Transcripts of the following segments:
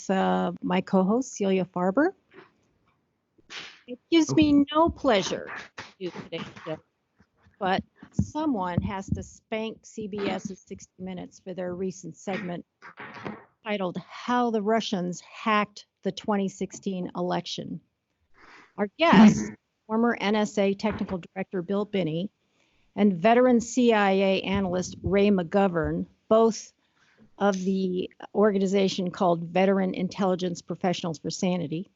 my co-host, Celia Farber. It gives me no pleasure to do today's show, but someone has to spank CBS's 60 Minutes for their recent segment titled How the Russians Hacked the 2016 Election. Our guest, former NSA Technical Director Bill Binney, and veteran CIA analyst Ray McGovern, both of the organization called Veteran Intelligence Professionals for Sanity,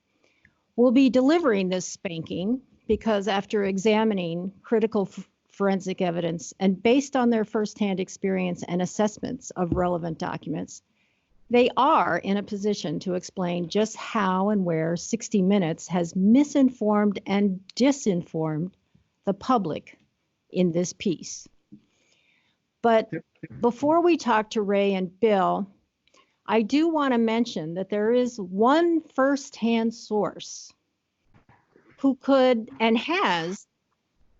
will be delivering this spanking because after examining critical forensic evidence and based on their firsthand experience and assessments of relevant documents, they are in a position to explain just how and where 60 Minutes has misinformed and disinformed the public in this piece. But before we talk to Ray and Bill, I do want to mention that there is one firsthand source who could and has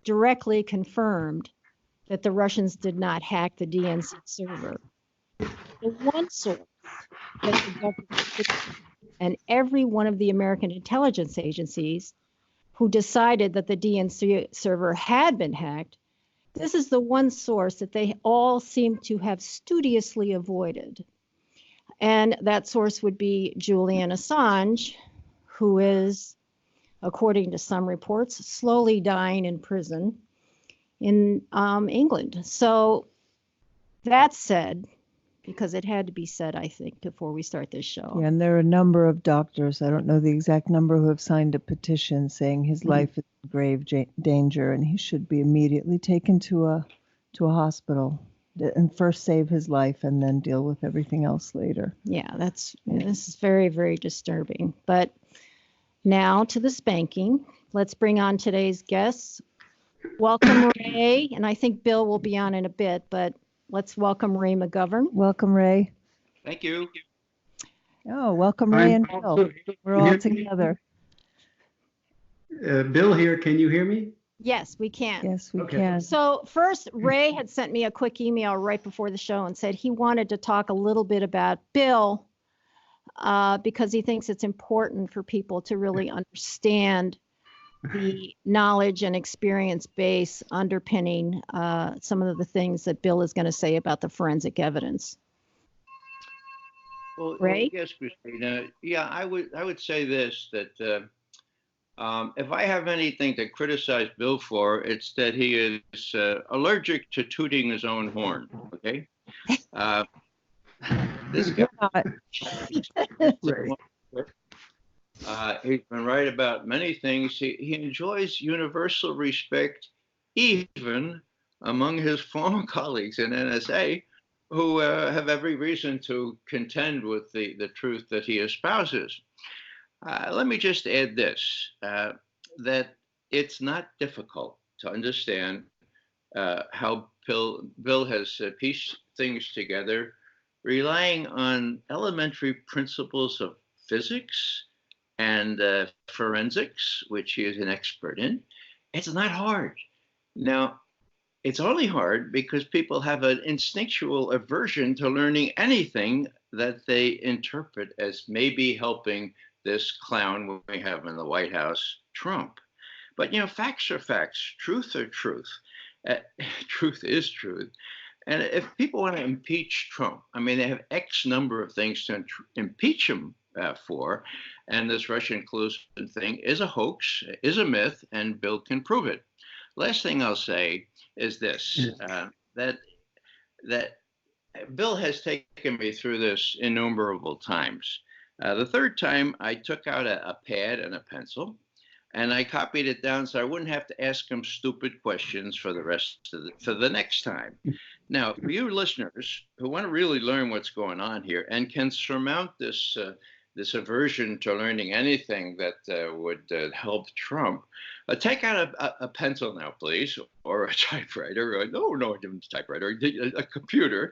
directly confirmed that the Russians did not hack the DNC server. The one source that the government and every one of the American intelligence agencies who decided that the DNC server had been hacked, this is the one source that they all seem to have studiously avoided. And that source would be Julian Assange, who is, according to some reports, slowly dying in prison in England. So that said, because it had to be said, I think, before we start this show. Yeah, and there are a number of doctors, I don't know the exact number, who have signed a petition saying his life is in grave danger and he should be immediately taken to a hospital and first save his life and then deal with everything else later. Yeah, this is very, very disturbing. But now to the spanking. Let's bring on today's guests. Welcome, Ray, and I think Bill will be on in a bit, but let's welcome Ray McGovern. Welcome, Ray. Thank you. Oh, welcome, Ray and Bill. We're all together. Bill here, can you hear me? Yes, we can. Yes, we can. So first, Ray had sent me a quick email right before the show and said he wanted to talk a little bit about Bill because he thinks it's important for people to really understand the knowledge and experience base underpinning some of the things that Bill is going to say about the forensic evidence. Well, Ray? Yes, Kristina. Yeah, I would say this, that if I have anything to criticize Bill for, it's that he is allergic to tooting his own horn, okay? This guy, he's been right about many things. He enjoys universal respect, even among his former colleagues in NSA, who have every reason to contend with the truth that he espouses. Let me just add this, that it's not difficult to understand how Bill has pieced things together, relying on elementary principles of physics and forensics, which he is an expert in. It's not hard. Now, it's only hard because people have an instinctual aversion to learning anything that they interpret as maybe helping this clown we have in the White House, Trump. But, facts are facts. Truth are truth. Truth is truth. And if people want to impeach Trump, they have X number of things to impeach him for. And this Russian collusion thing is a hoax, is a myth, and Bill can prove it. Last thing I'll say is this, that Bill has taken me through this innumerable times. The third time, I took out a pad and a pencil, and I copied it down so I wouldn't have to ask him stupid questions for the next time. Now, for you listeners who want to really learn what's going on here and can surmount this aversion to learning anything that would help Trump, take out a pencil now, please, or a typewriter. No, I didn't typewriter, a computer,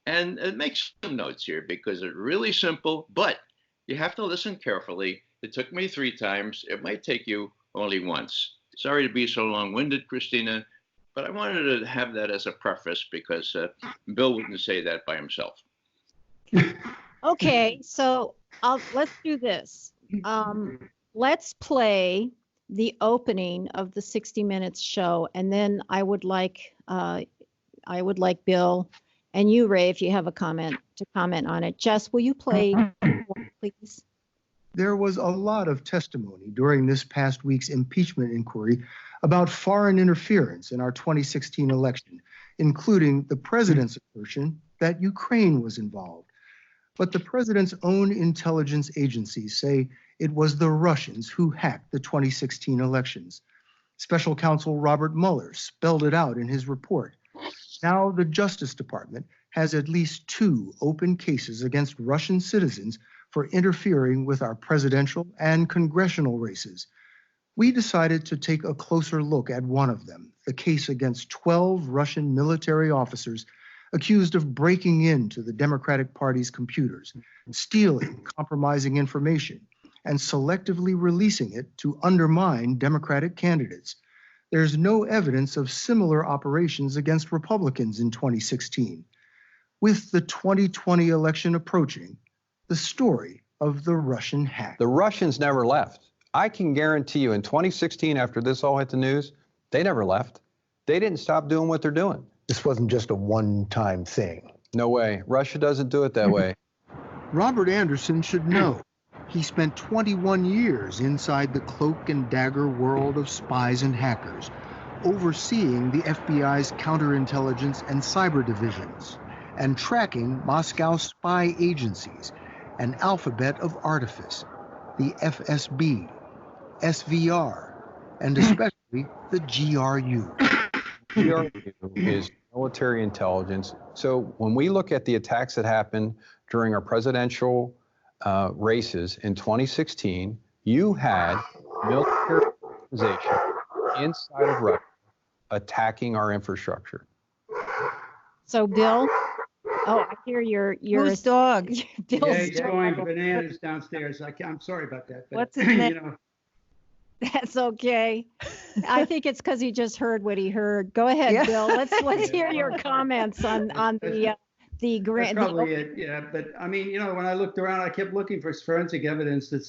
and make some notes here because it's really simple, but you have to listen carefully. It took me 3 times. It might take you only once. Sorry to be so long-winded, Kristina, but I wanted to have that as a preface because Bill wouldn't say that by himself. Okay, so let's do this. Let's play the opening of the 60 Minutes show, and then I would like Bill and you, Ray, if you have a comment on it. Jess, will you play, please? There was a lot of testimony during this past week's impeachment inquiry about foreign interference in our 2016 election, including the president's assertion that Ukraine was involved. But the president's own intelligence agencies say it was the Russians who hacked the 2016 elections. Special counsel Robert Mueller spelled it out in his report. Now the Justice Department has at least 2 open cases against Russian citizens for interfering with our presidential and congressional races. We decided to take a closer look at one of them, the case against 12 Russian military officers accused of breaking into the Democratic Party's computers, stealing compromising information, and selectively releasing it to undermine Democratic candidates. There's no evidence of similar operations against Republicans in 2016. With the 2020 election approaching, the story of the Russian hack. The Russians never left. I can guarantee you in 2016, after this all hit the news, they never left. They didn't stop doing what they're doing. This wasn't just a one-time thing. No way. Russia doesn't do it that way. Robert Anderson should know. He spent 21 years inside the cloak and dagger world of spies and hackers, overseeing the FBI's counterintelligence and cyber divisions, and tracking Moscow spy agencies, an alphabet of artifice, the FSB, SVR, and especially the GRU. GRU is military intelligence. So when we look at the attacks that happened during our presidential races in 2016, you had military organization inside of Russia attacking our infrastructure. So, Bill, I hear your Whose dog? Bill's Yeah, he's dog. going bananas downstairs. I'm sorry about that. But, What's his name? you know, That's okay. I think it's because he just heard what he heard. Go ahead, Yeah. Bill. Let's hear your comments on the that's grant. probably it. Yeah, but I mean, you know, when I looked around, I kept looking for forensic evidence that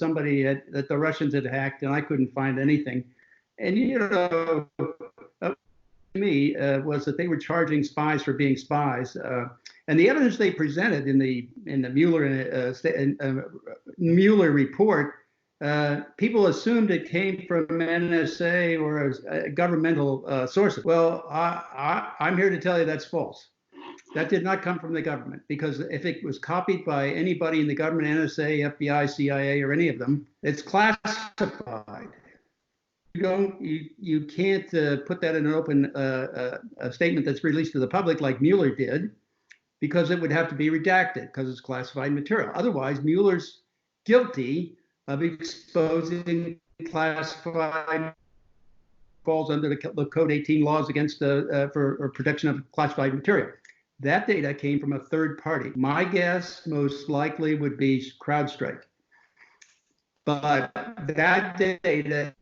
that the Russians had hacked, and I couldn't find anything. And you know, to me was that they were charging spies for being spies, and the evidence they presented in the Mueller report. People assumed it came from NSA or governmental sources. Well, I'm here to tell you that's false. That did not come from the government, because if it was copied by anybody in the government, NSA, FBI, CIA, or any of them, it's classified. You can't put that in an open statement that's released to the public like Mueller did, because it would have to be redacted because it's classified material. Otherwise, Mueller's guilty of exposing classified, falls under the Code 18 laws against for protection of classified material. That data came from a third party. My guess most likely would be CrowdStrike. But that data,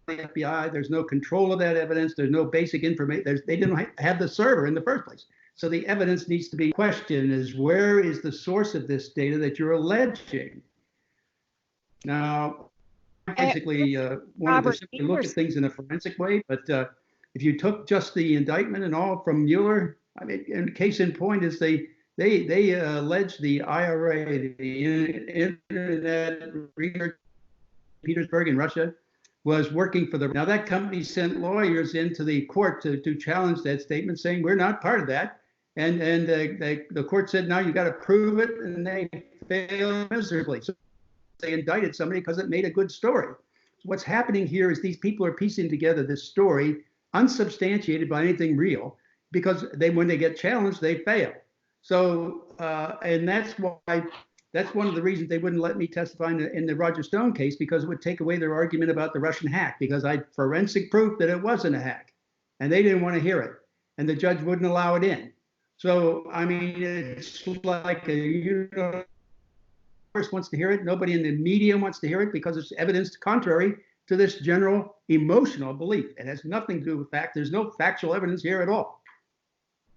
the FBI, there's no control of that evidence. There's no basic information. They didn't have the server in the first place. So the evidence needs to be questioned: is where is the source of this data that you're alleging? Now, basically wanted to simply look at things in a forensic way, but if you took just the indictment and all from Mueller, I mean, and case in point is they alleged the IRA, the Internet Research Petersburg in Russia, was working for the. Now that company sent lawyers into the court to challenge that statement, saying we're not part of that, and the court said now you got to prove it, and they failed miserably. So they indicted somebody because it made a good story. What's happening here is these people are piecing together this story unsubstantiated by anything real, because when they get challenged, they fail. So, and that's one of the reasons they wouldn't let me testify in the Roger Stone case, because it would take away their argument about the Russian hack, because I had forensic proof that it wasn't a hack, and they didn't want to hear it, and the judge wouldn't allow it in. So, I mean, it's like universe wants to hear it. Nobody in the media wants to hear it, because it's evidence contrary to this general emotional belief. It has nothing to do with fact. There's no factual evidence here at all.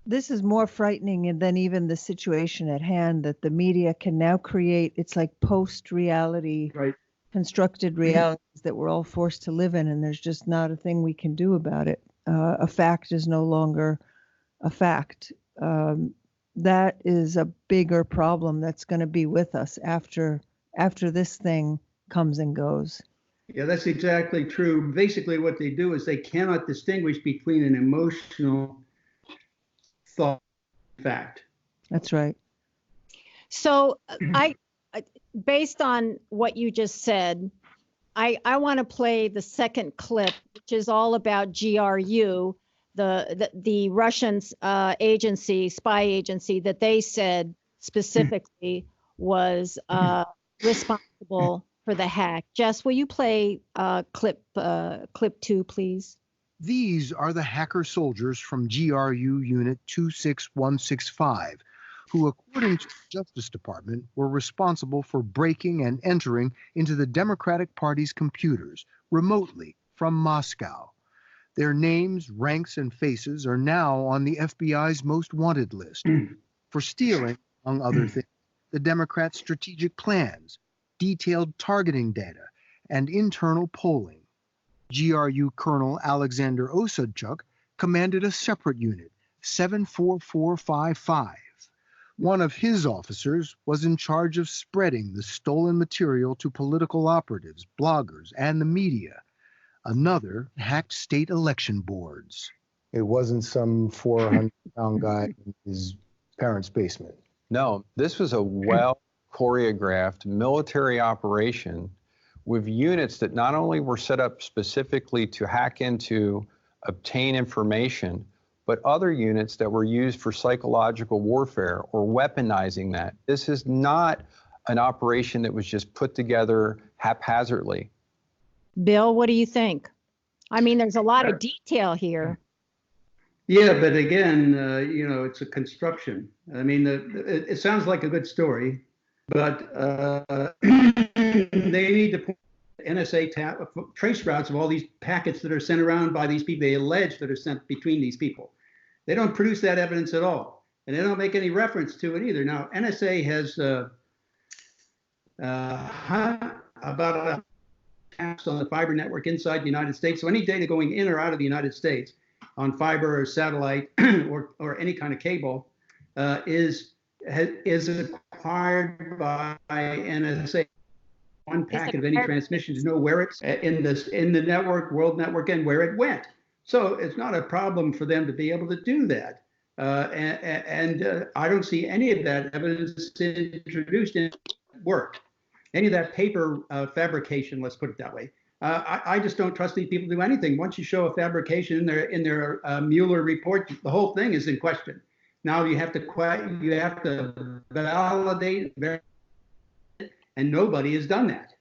This is more frightening than even the situation at hand that the media can now create. It's like post-reality, Right. constructed realities that we're all forced to live in, and there's just not a thing we can do about it. A fact is no longer a fact. That is a bigger problem that's going to be with us after this thing comes and goes. Yeah, that's exactly true. Basically, what they do is they cannot distinguish between an emotional thought and fact. That's right. So based on what you just said, I want to play the second clip, which is all about GRU, the Russian agency, spy agency that they said specifically was responsible for the hack. Jess, will you play clip 2, please? These are the hacker soldiers from GRU Unit 26165, who, according to the Justice Department, were responsible for breaking and entering into the Democratic Party's computers remotely from Moscow. Their names, ranks, and faces are now on the FBI's most wanted list for stealing, among other things, the Democrats' strategic plans, detailed targeting data, and internal polling. GRU Colonel Alexander Osadchuk commanded a separate unit, 74455. One of his officers was in charge of spreading the stolen material to political operatives, bloggers, and the media. Another hacked state election boards. It wasn't some 400-pound guy in his parents' basement. No, this was a well-choreographed military operation with units that not only were set up specifically to hack into, obtain information, but other units that were used for psychological warfare or weaponizing that. This is not an operation that was just put together haphazardly. Bill, what do you think? I mean, there's a lot of detail here. Yeah, but again, it's a construction. I mean, it sounds like a good story, but they need to put NSA trace routes of all these packets that are sent around by these people, they allege that are sent between these people. They don't produce that evidence at all, and they don't make any reference to it either. Now, NSA has about apps on the fiber network inside the United States. So any data going in or out of the United States on fiber or satellite or any kind of cable is acquired by NSA. One packet of any transmission to know where it's in the network, world network, and where it went. So it's not a problem for them to be able to do that. And I don't see any of that evidence introduced in work. Any of that paper fabrication, let's put it that way. I just don't trust these people to do anything. Once you show a fabrication in their Mueller report, the whole thing is in question. Now you have to validate, and nobody has done that.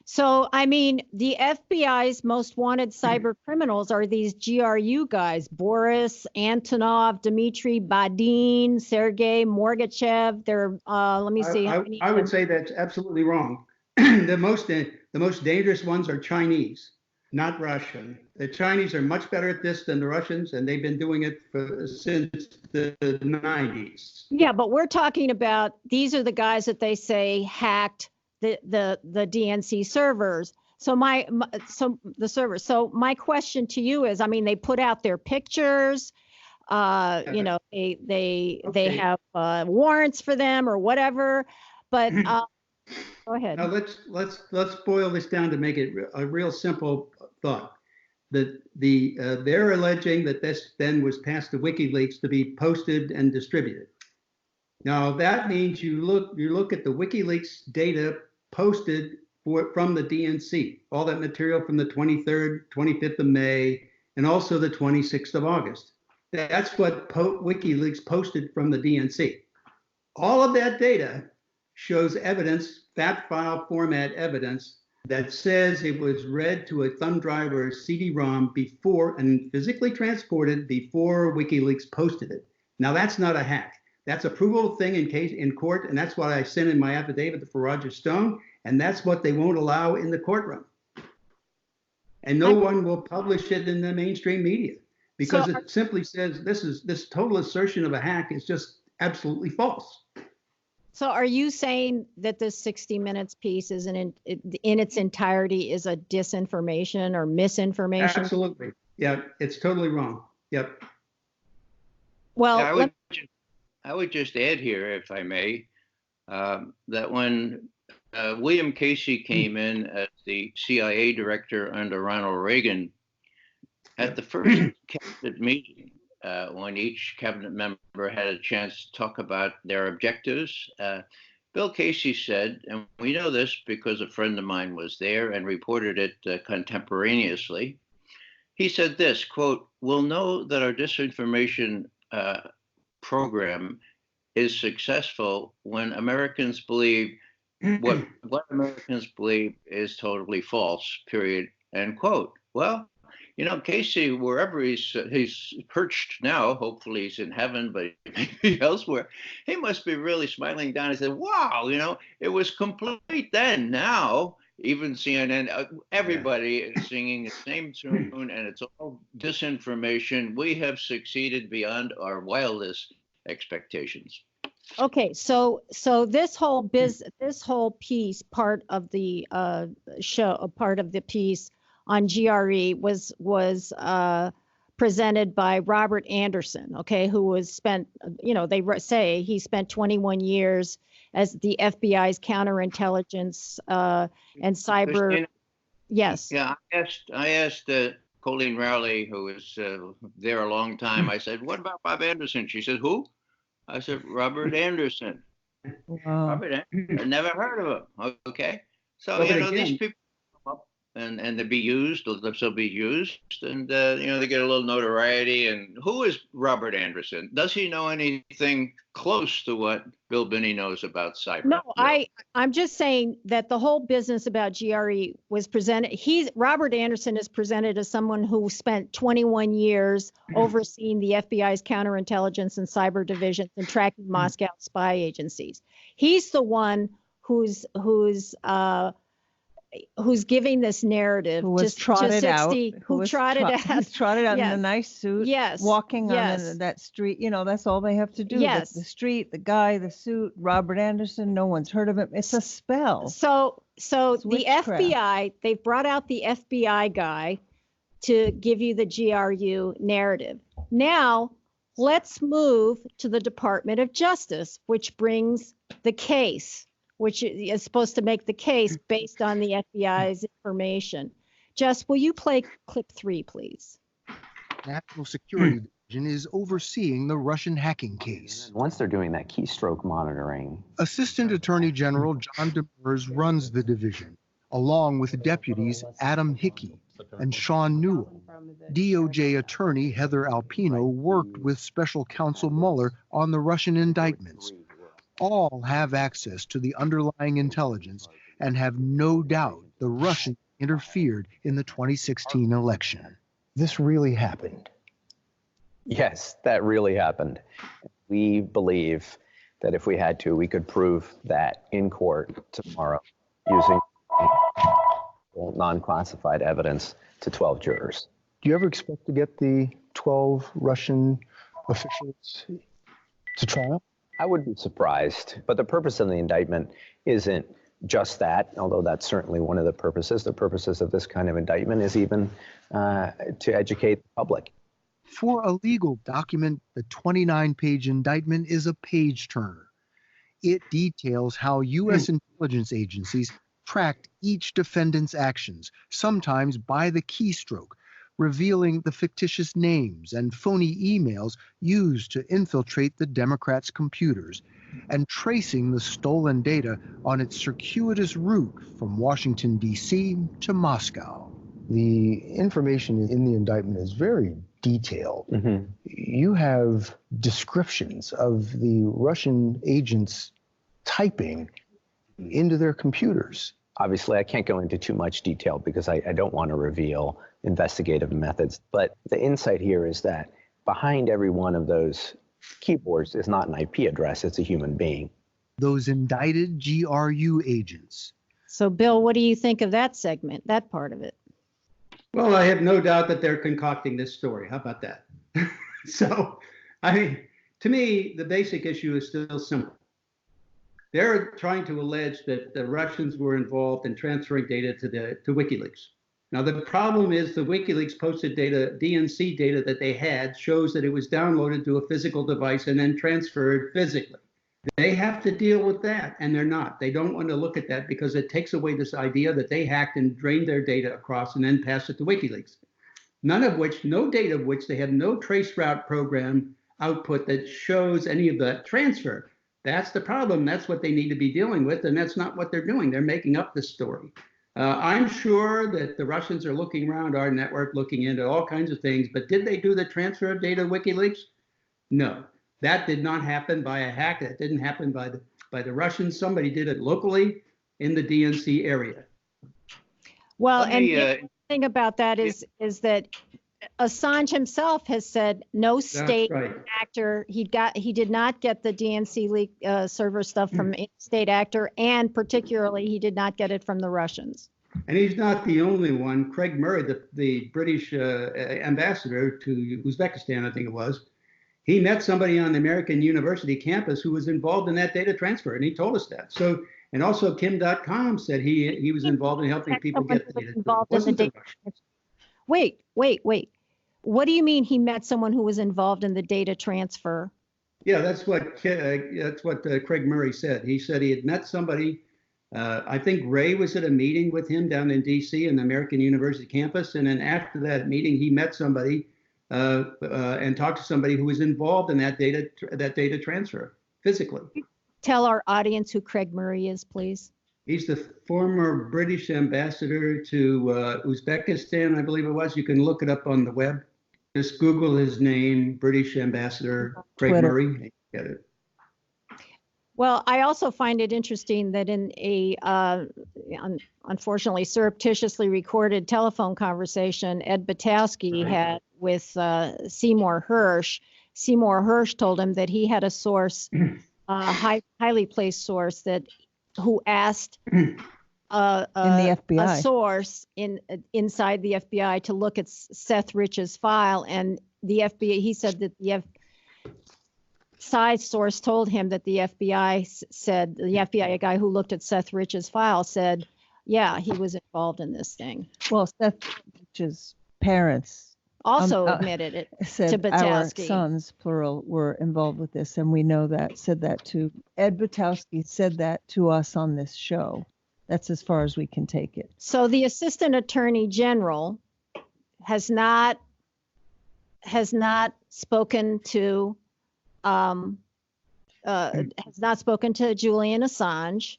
So, I mean, the FBI's most wanted cyber criminals are these GRU guys: Boris, Antonov, Dmitry, Badin, Sergei, Morgachev. They're, let me see. I would say that's absolutely wrong. The most dangerous ones are Chinese, not Russian. The Chinese are much better at this than the Russians, and they've been doing it since the 90s. Yeah, but we're talking about, these are the guys that they say hacked the DNC servers. So my question to you is, I mean, they put out their pictures, they have warrants for them or whatever, but go ahead. Now let's boil this down to make it a real simple thought. That they're alleging that this then was passed to WikiLeaks to be posted and distributed. Now that means you look at the WikiLeaks data posted from the DNC, all that material from the 23rd, 25th of May, and also the 26th of August. That's what WikiLeaks posted from the DNC. All of that data shows evidence, FAT file format evidence, that says it was read to a thumb drive or a CD-ROM before and physically transported before WikiLeaks posted it. Now that's not a hack. That's a provable thing in court, and that's what I sent in my affidavit for Roger Stone, and that's what they won't allow in the courtroom. And no one will publish it in the mainstream media. because So it simply says this total assertion of a hack is just absolutely false. So are you saying that this 60 Minutes piece is in its entirety is a disinformation or misinformation? Absolutely. Yeah, it's totally wrong. Yep. Well, Yeah, I would just add here, if I may, that when William Casey came in as the CIA director under Ronald Reagan, at the first cabinet meeting, when each cabinet member had a chance to talk about their objectives, Bill Casey said, and we know this because a friend of mine was there and reported it contemporaneously. He said this, quote, "We'll know that our disinformation program is successful when Americans believe what Americans believe is totally false, period," end quote. Well, you know, Casey, wherever he's perched now, hopefully he's in heaven, but maybe elsewhere, he must be really smiling down and said, wow, you know, it was complete then. Now, even CNN, everybody is singing the same tune, and it's all disinformation. We have succeeded beyond our wildest expectations. okay, so this whole piece, part of the part of the piece on GRE was presented by Robert Anderson, okay, who was spent, you know, they say he spent 21 years as the FBI's counterintelligence and cyber. Kristina, Yes. yeah, I asked Colleen Rowley, who was there a long time. I said, "What about Bob Anderson?" She said, "Who?" I said, "Robert Anderson." Wow. Robert Anderson. I never heard of him. Okay, so Well, you but know again, these people come up and they be used. They'll be used, and you know they get a little notoriety. And who is Robert Anderson? Does he know anything close to what Bill Binney knows about cyber? No, I'm just saying that the whole business about GRE was presented. Robert Anderson is presented as someone who spent 21 years overseeing the FBI's counterintelligence and cyber divisions and tracking Moscow spy agencies. He's the one who's giving this narrative. Who was trotted out. Who trotted out. He's trotted out in Yes. a nice suit. Yes. Walking Yes. on that street. You know, that's all they have to do. Yes. The street, the guy, the suit, Robert Anderson. No one's heard of him. It's a spell. So It's the witchcraft. FBI, they've brought out the FBI guy to give you the GRU narrative. Now, let's move to the Department of Justice, which brings the case, which is supposed to make the case based on the FBI's information. Jess, will you play clip 3, please? National Security Division is overseeing the Russian hacking case. Once they're doing that keystroke monitoring, Assistant Attorney General John Demers runs the division, along with deputies Adam Hickey and Sean Newell. DOJ attorney Heather Alpino worked with special counsel Mueller on the Russian indictments. All have access to the underlying intelligence and have no doubt the Russians interfered in the 2016 election. This really happened. yes, that really happened. We believe that if we had to, we could prove that in court tomorrow using non-classified evidence to 12 jurors. Do you ever expect to get the 12 Russian officials to trial? I would be surprised, but the purpose of the indictment isn't just that, although that's certainly one of the purposes. The purposes of this kind of indictment is even to educate the public. For a legal document, the 29-page indictment is a page-turner. It details how U.S. intelligence agencies tracked each defendant's actions, sometimes by the keystroke, revealing the fictitious names and phony emails used to infiltrate the Democrats' computers, and tracing the stolen data on its circuitous route from Washington, D.C. to Moscow. The information in the indictment is very detailed. Mm-hmm. You have descriptions of the Russian agents typing into their computers. Obviously, I can't go into too much detail because I don't want to reveal investigative methods. But the insight here is that behind every one of those keyboards is not an IP address, it's a human being. Those indicted GRU agents. So, Bill, what do you think of that segment, that part of it? Well, I have no doubt that they're concocting this story. How about that? So, I mean, to me, the basic issue is still simple. They're trying to allege that the Russians were involved in transferring data to WikiLeaks. Now, the problem is the WikiLeaks posted data, DNC data that they had shows that it was downloaded to a physical device and then transferred physically. They have to deal with that, and they're not. They don't want to look at that because it takes away this idea that they hacked and drained their data across and then passed it to WikiLeaks. None of which, no data of which, they have no traceroute program output that shows any of that transfer. That's the problem. That's what they need to be dealing with, and that's not what they're doing. They're making up this story. I'm sure that the Russians are looking around our network, looking into all kinds of things, but did they do the transfer of data to WikiLeaks? No, that did not happen by a hack. That didn't happen by the Russians. Somebody did it locally in the DNC area. Well, and the thing about that is that Assange himself has said no state actor. He did not get the DNC leak server stuff from any state actor, and particularly he did not get it from the Russians. And he's not the only one. Craig Murray, the British ambassador to Uzbekistan, I think it was, he met somebody on the American University campus who was involved in that data transfer, and he told us that. So, and also Kim.com said he was involved in helping people get the data. Wait. What do you mean he met someone who was involved in the data transfer? Yeah, that's what Craig Murray said. He said he had met somebody. I think Ray was at a meeting with him down in D.C. in the American University campus, and then after that meeting, he met somebody and talked to somebody who was involved in that data transfer physically. Tell our audience who Craig Murray is, please. He's the former British ambassador to Uzbekistan, I believe it was. You can look it up on the web. Just Google his name, British ambassador Craig Murray. Get it. Well, I also find it interesting that in a unfortunately surreptitiously recorded telephone conversation Ed Batowski had with Seymour Hersh told him that he had a source, highly placed source who asked in the FBI. a source inside the FBI to look at Seth Rich's file, and the FBI. He said that the side source told him that the FBI said the FBI guy who looked at Seth Rich's file said, yeah, he was involved in this thing. Well, Seth Rich's parents also admitted it said to Batowski. Our sons, plural, were involved with this, and we know that. Said that to Ed Batowski. Said that to us on this show. That's as far as we can take it. So the Assistant Attorney General has not spoken to Julian Assange.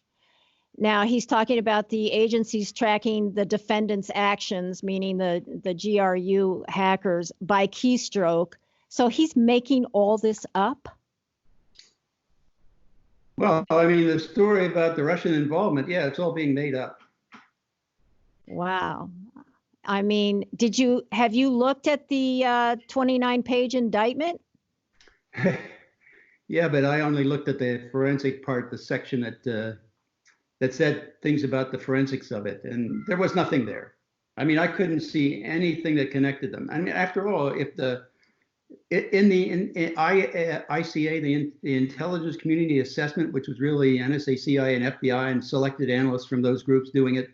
Now he's talking about the agencies tracking the defendant's actions, meaning the GRU hackers, by keystroke. So he's making all this up? Well, I mean, the story about the Russian involvement, yeah, it's all being made up. Wow. I mean, have you looked at the 29-page indictment? Yeah, but I only looked at the forensic part, the section that said things about the forensics of it, and there was nothing there. I mean, I couldn't see anything that connected them. I mean, after all, if in ICA, the Intelligence Community Assessment, which was really NSA, CIA, and FBI, and selected analysts from those groups doing it,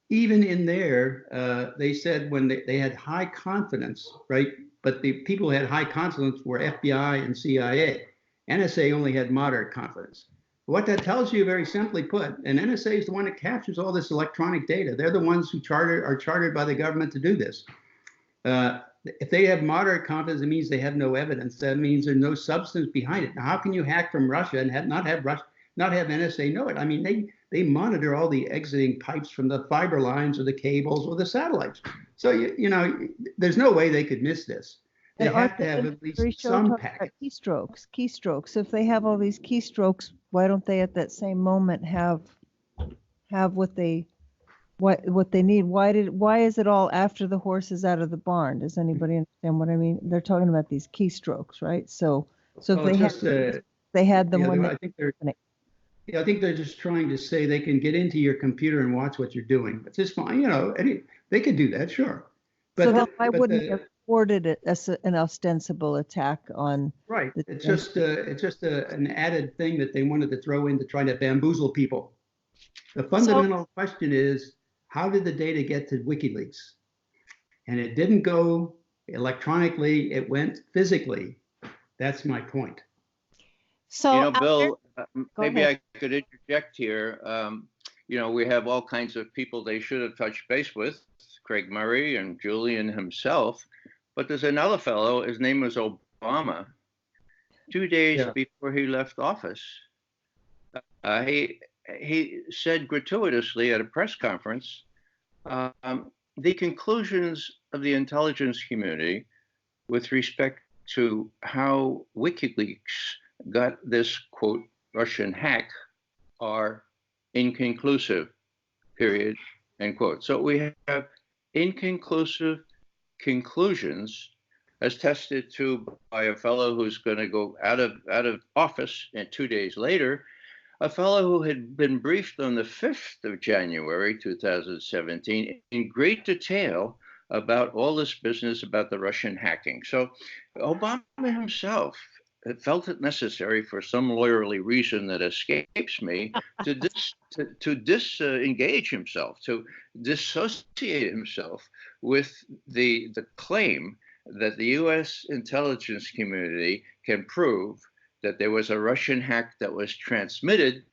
even in there, they said when they had high confidence, right? But the people who had high confidence were FBI and CIA. NSA only had moderate confidence. What that tells you, very simply put, and NSA is the one that captures all this electronic data. They're the ones who are chartered by the government to do this. If they have moderate confidence, it means they have no evidence. That means there's no substance behind it. Now, how can you hack from Russia and not have NSA know it? I mean, they monitor all the exiting pipes from the fiber lines or the cables or the satellites. So you know, there's no way they could miss this. They have to have at least some packet. Keystrokes. If they have all these keystrokes, why don't they at that same moment have what they need? Why is it all after the horse is out of the barn? Does anybody understand what I mean? They're talking about these keystrokes, right? So if they had them when I think they're just trying to say they can get into your computer and watch what you're doing. It's just fine, you know. They could do that, sure. But why wouldn't reported it as an ostensible attack on. Right. It's just an added thing that they wanted to throw in to try to bamboozle people. The fundamental question is, how did the data get to WikiLeaks? And it didn't go electronically, it went physically. That's my point. So, Bill, maybe ahead. I could interject here. We have all kinds of people they should have touched base with, Craig Murray and Julian himself. But there's another fellow, his name was Obama. 2 days before he left office, he said gratuitously at a press conference, the conclusions of the intelligence community with respect to how WikiLeaks got this, quote, Russian hack are inconclusive, period, end quote. So we have inconclusive conclusions as tested to by a fellow who's going to go out of office, and 2 days later, a fellow who had been briefed on the 5th of January, 2017, in great detail about all this business about the Russian hacking. So Obama himself felt it necessary, for some lawyerly reason that escapes me, to disengage himself, to dissociate himself with the claim that the U.S. intelligence community can prove that there was a Russian hack that was transmitted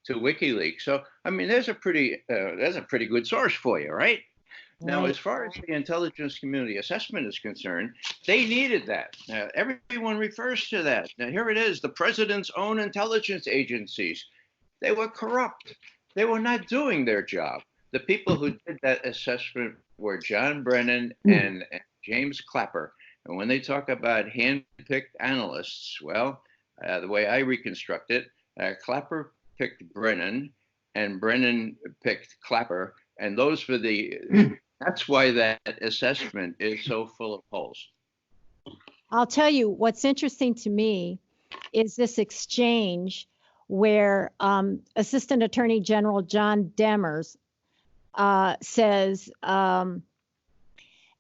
to WikiLeaks. So, I mean, there's a pretty good source for you, right? Now, as far as the intelligence community assessment is concerned, they needed that. Everyone refers to that. Now, here it is, the president's own intelligence agencies. They were corrupt. They were not doing their job. The people who did that assessment were John Brennan and James Clapper. And when they talk about hand-picked analysts, well, the way I reconstruct it, Clapper picked Brennan, and Brennan picked Clapper, and those were that's why that assessment is so full of holes. I'll tell you what's interesting to me is this exchange where Assistant Attorney General John Demers says, and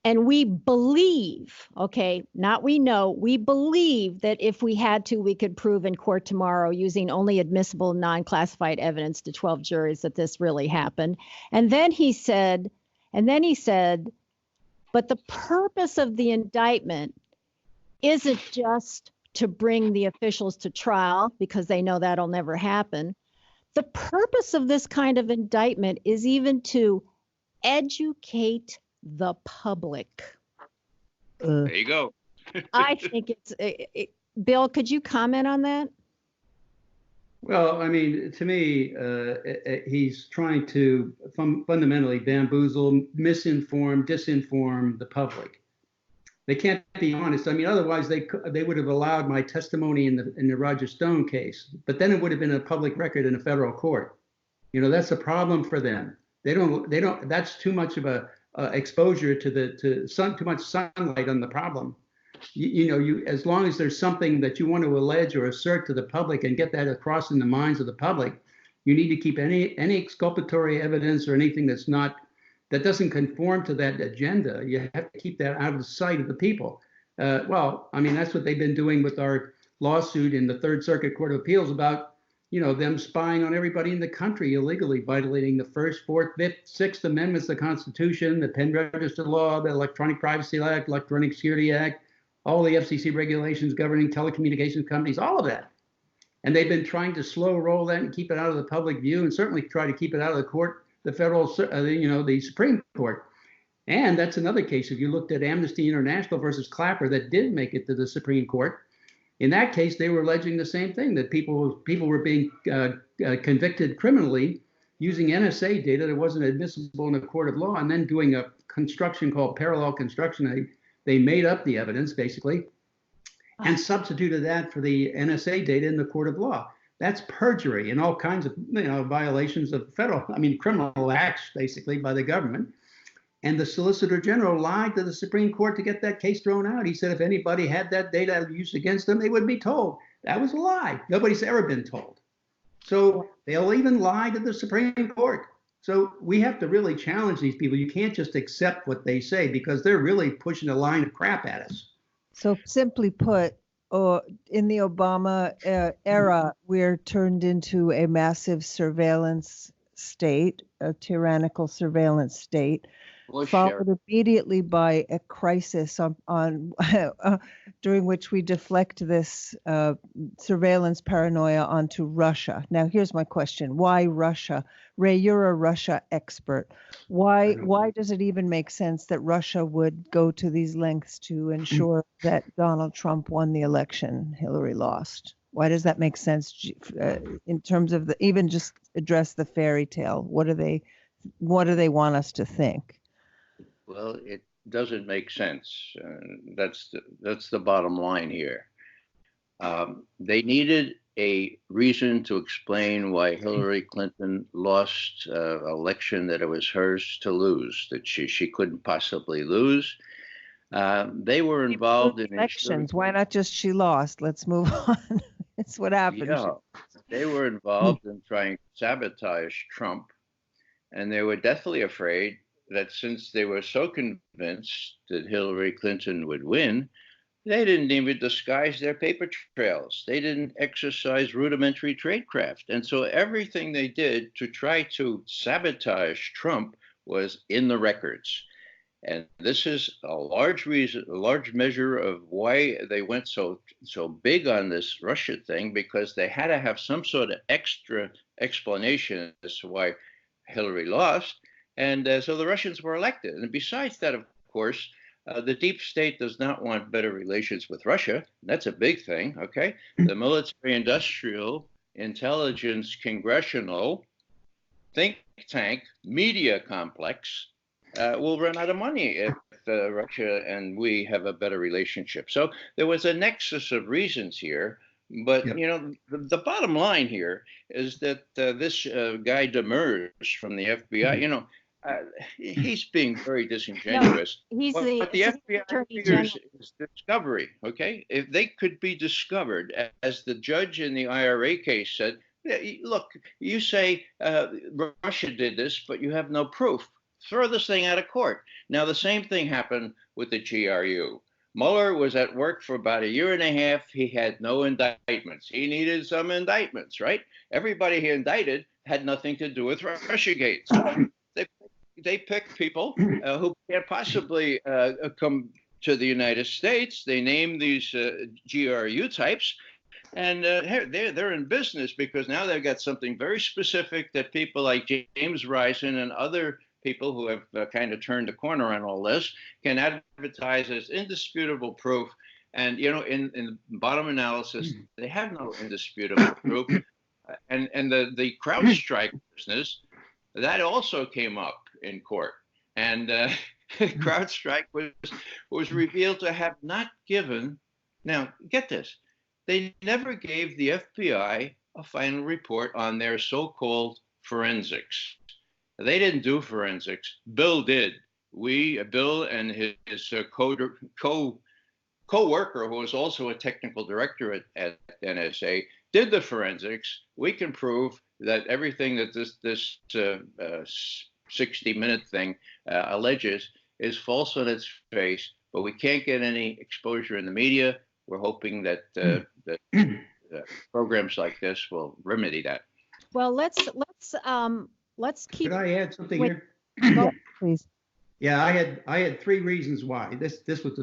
we believe, okay, not we know, we believe that if we had to, we could prove in court tomorrow using only admissible non-classified evidence to 12 juries that this really happened. And then he said, but the purpose of the indictment isn't just to bring the officials to trial, because they know that'll never happen. The purpose of this kind of indictment is even to educate the public. There you go. I think Bill, could you comment on that? Well, I mean, to me, he's trying to fundamentally bamboozle, misinform, disinform the public. They can't be honest. I mean, otherwise they would have allowed my testimony in the Roger Stone case, but then it would have been a public record in a federal court. That's a problem for them. They don't. That's too much of a exposure to too much sunlight on the problem. As long as there's something that you want to allege or assert to the public and get that across in the minds of the public, you need to keep any exculpatory evidence or anything that doesn't conform to that agenda. You have to keep that out of the sight of the people. Well, I mean, that's what they've been doing with our lawsuit in the Third Circuit Court of Appeals about, them spying on everybody in the country illegally, violating the First, Fourth, Fifth, Sixth Amendments of the Constitution, the Pen Register Law, the Electronic Privacy Act, Electronic Security Act, all the FCC regulations governing telecommunications companies, all of that. And they've been trying to slow roll that and keep it out of the public view, and certainly try to keep it out of the court, the federal, the Supreme Court. And that's another case. If you looked at Amnesty International versus Clapper, that did make it to the Supreme Court. In that case, they were alleging the same thing, that people were being convicted criminally using NSA data that wasn't admissible in a court of law, and then doing a construction called parallel construction. They made up the evidence, basically, and substituted that for the NSA data in the court of law. That's perjury and all kinds of violations of criminal acts, basically, by the government. And the Solicitor General lied to the Supreme Court to get that case thrown out. He said if anybody had that data used against them, they would be told. That was a lie. Nobody's ever been told. So they'll even lie to the Supreme Court. So we have to really challenge these people. You can't just accept what they say because they're really pushing a line of crap at us. So simply put, in the Obama era, we're turned into a massive surveillance state, a tyrannical surveillance state, followed immediately by a crisis on during which we deflect this surveillance paranoia onto Russia. Now, here's my question: why Russia? Ray, you're a Russia expert. Why does it even make sense that Russia would go to these lengths to ensure that Donald Trump won the election, Hillary lost? Why does that make sense in terms of even just address the fairy tale? What do they want us to think? Well, it doesn't make sense. That's the bottom line here. They needed a reason to explain why Hillary Clinton lost an election that it was hers to lose, that she couldn't possibly lose. They were involved in elections. Why not just she lost? Let's move on. It's what happened. Yeah, they were involved in trying to sabotage Trump, and they were deathly afraid that since they were so convinced that Hillary Clinton would win, they didn't even disguise their paper trails. They didn't exercise rudimentary tradecraft. And so everything they did to try to sabotage Trump was in the records. And this is a large measure of why they went so big on this Russia thing, because they had to have some sort of extra explanation as to why Hillary lost. And so the Russians were elected. And besides that, of course, the deep state does not want better relations with Russia. That's a big thing, okay? The military industrial, intelligence, congressional, think tank, media complex will run out of money if Russia and we have a better relationship. So there was a nexus of reasons here. But, you know, the bottom line here is that this guy Demers from the FBI, you know, he's being very disingenuous. No, he's what the FBI Attorney fears is discovery, okay? If they could be discovered, as the judge in the IRA case said, look, you say Russia did this, but you have no proof. Throw this thing out of court. Now, the same thing happened with the GRU. Mueller was at work for about 1.5 years. He had no indictments. He needed some indictments, right? Everybody he indicted had nothing to do with Russiagate. So they picked people who can't possibly come to the United States. They named these GRU types, and they're in business because now they've got something very specific that people like James Risen and other people who have kind of turned the corner on all this can advertise as indisputable proof. And, you know, in bottom analysis, they have no indisputable proof. And the CrowdStrike business, that also came up in court. And CrowdStrike was revealed to have not given, now get this, they never gave the FBI a final report on their so-called forensics. They didn't do forensics. Bill did. Bill and his co-worker, who was also a technical director at NSA, did the forensics. We can prove that everything that this 60-minute thing alleges is false on its face, but we can't get any exposure in the media. We're hoping that programs like this will remedy that. Well, let's keep. Could I add something here? Yeah, please. Yeah, I had 3 reasons why. This was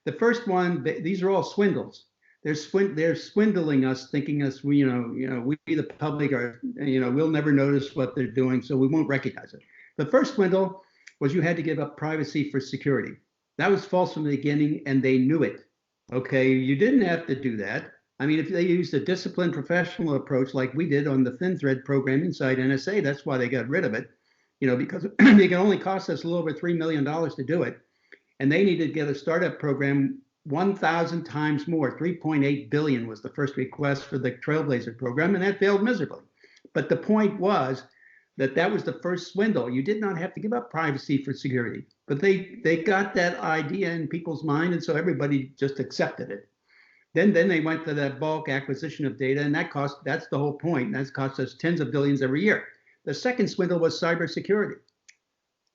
the first one. These are all swindles. They're swindling us, thinking us we the public are we'll never notice what they're doing, so we won't recognize it. The first swindle was you had to give up privacy for security. That was false from the beginning, and they knew it. Okay, you didn't have to do that. I mean, if they used a disciplined professional approach like we did on the thin thread program inside NSA, that's why they got rid of it, because it can only cost us a little over $3 million to do it. And they needed to get a startup program 1,000 times more. 3.8 billion was the first request for the Trailblazer program, and that failed miserably. But the point was that was the first swindle. You did not have to give up privacy for security, but they got that idea in people's mind, and so everybody just accepted it. Then they went to the bulk acquisition of data, and that's the whole point. That's cost us tens of billions every year. The second swindle was cybersecurity.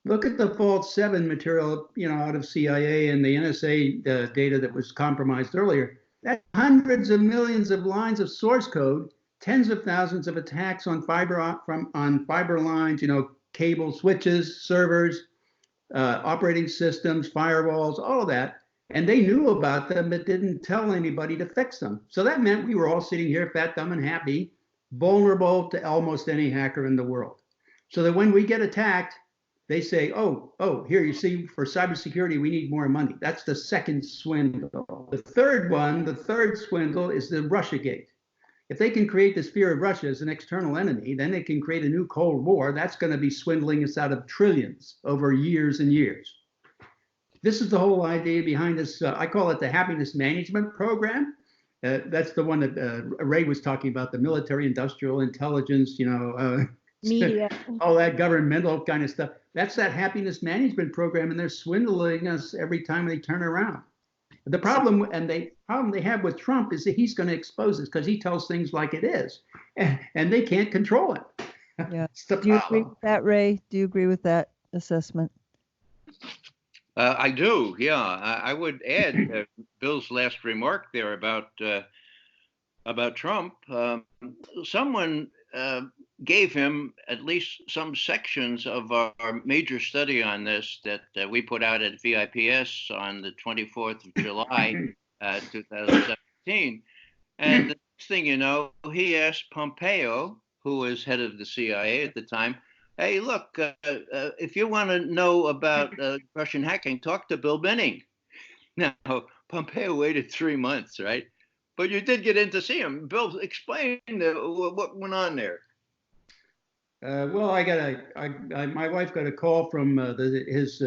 Look at the Vault 7 material, out of CIA and the NSA data that was compromised earlier. That's hundreds of millions of lines of source code, tens of thousands of attacks on fiber lines, cable switches, servers, operating systems, firewalls, all of that. And they knew about them, but didn't tell anybody to fix them. So that meant we were all sitting here, fat, dumb, and happy, vulnerable to almost any hacker in the world. So that when we get attacked, they say, oh, here, you see, for cybersecurity, we need more money. That's the second swindle. The third swindle is the Russiagate. If they can create this fear of Russia as an external enemy, then they can create a new Cold War. That's going to be swindling us out of trillions over years and years. This is the whole idea behind this. I call it the happiness management program. That's the one that Ray was talking about, the military, industrial, intelligence, media, all that governmental kind of stuff. That's that happiness management program, and they're swindling us every time they turn around. The problem, they have with Trump is that he's going to expose us because he tells things like it is, and they can't control it. Yeah. Do you agree with that, Ray? Do you agree with that assessment? I do, yeah. I would add Bill's last remark there about Trump. Someone gave him at least some sections of our major study on this that we put out at VIPS on the 24th of July, 2017. And the next thing you know, he asked Pompeo, who was head of the CIA at the time, hey, look, if you want to know about Russian hacking, talk to Bill Binney. Now, Pompeo waited 3 months, right? But you did get in to see him. Bill, explain what went on there. Well, my wife got a call from his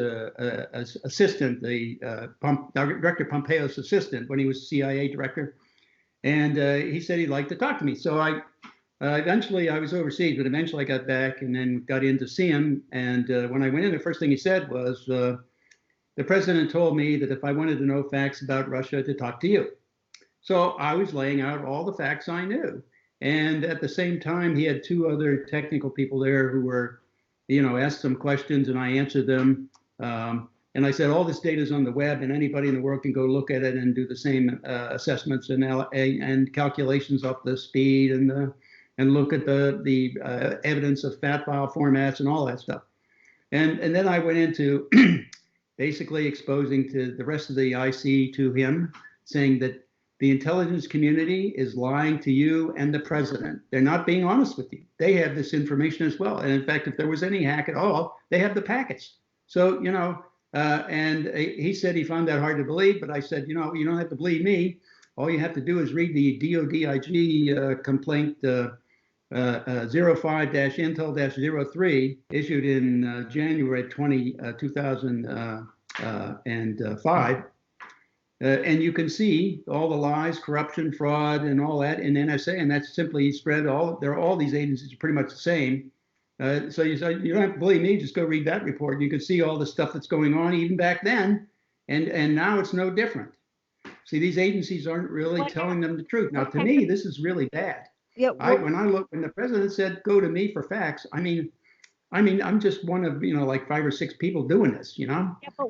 assistant, Director Pompeo's assistant, when he was CIA director, and he said he'd like to talk to me. So eventually I was overseas, but eventually I got back and then got in to see him. And when I went in, the first thing he said was, the president told me that if I wanted to know facts about Russia, to talk to you. So I was laying out all the facts I knew. And at the same time, he had two other technical people there who were, asked some questions and I answered them. And I said, all this data is on the web and anybody in the world can go look at it and do the same assessments and calculations of the speed and look at the evidence of fat file formats and all that stuff. And then I went into basically exposing to the rest of the IC to him, saying that the intelligence community is lying to you and the president. They're not being honest with you. They have this information as well. And in fact, if there was any hack at all, they have the packets. So, and he said he found that hard to believe, but I said, you don't have to believe me. All you have to do is read the DODIG complaint 05-Intel-03 issued in January 2005. And you can see all the lies, corruption, fraud, and all that in NSA, and that's simply spread all these agencies are pretty much the same. So you don't have to believe me, just go read that report. You can see all the stuff that's going on even back then, and now it's no different. See, these agencies aren't really telling them the truth. Now, to me, this is really bad. Yeah. When the president said, go to me for facts, I mean, I'm just one of, like 5 or 6 people doing this,